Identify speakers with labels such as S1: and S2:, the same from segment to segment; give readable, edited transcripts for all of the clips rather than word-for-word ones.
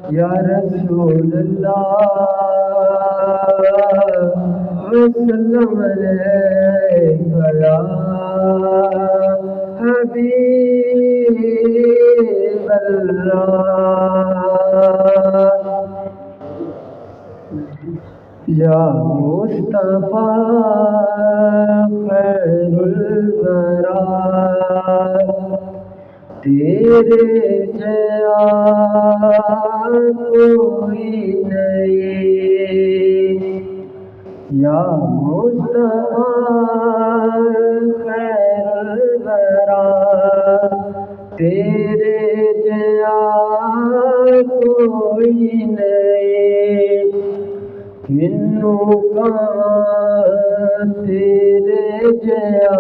S1: یا رسول اللہ وسلم علیکہ یا حبیب اللہ یا مصطفیٰ خیر الورا تیرے جیا کوئی نہیں یا مصطفیٰ خیر الورا تیرے جیا کوئی نہیں کنوں کا تیرے جیا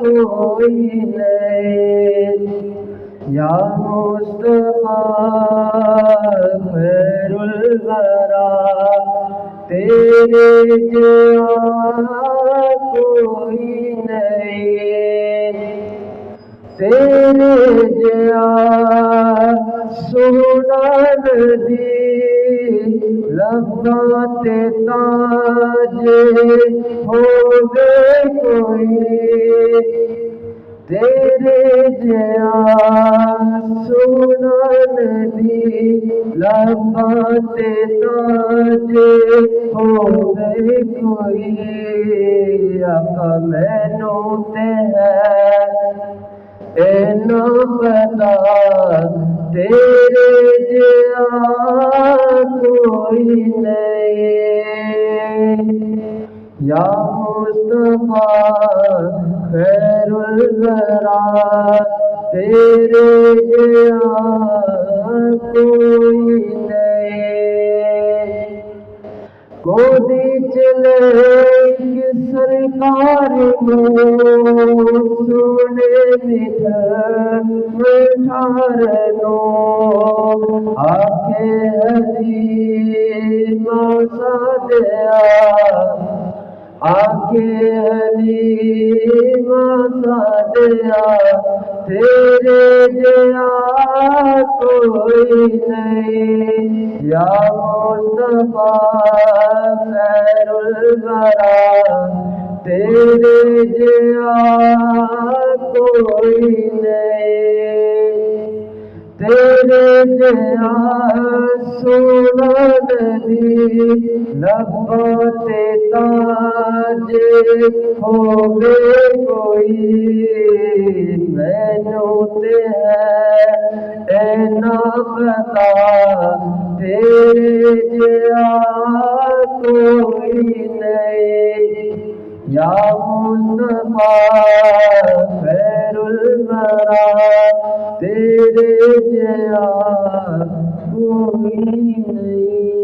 S1: کوئی نہیں یا مصطفیٰ خیر الورا تیرے جیا کوئی نہیں تیرے جیا سونا ندی لباں تے تاج ہوگے کوئی تیرے جیا سونا ندی لباں تے تاج ہوگے کوئی آقا مینوں تے ہے اینا پتا تیرے جیا کوئی نہیں یا مصطفیٰ خیر الورا تیرے جیا کوئی نہیں گودی چلے کہ سرکار سونے مٹھار نو آکھے حلیم سادیا آکھے حلیم سادیا تیرے جیا کوئی نہیں یا مصطفیٰ خیر الورا تیرے جیا کوئی نہیں تیرے جیا سونا ندی لباں تے تاج ہوگے کوئی مینوں تے ہے اینا پتا تیرے جیا کوئی نہیں یا مصطفیٰ خیر الورا تیرے جیا کوئی نہیں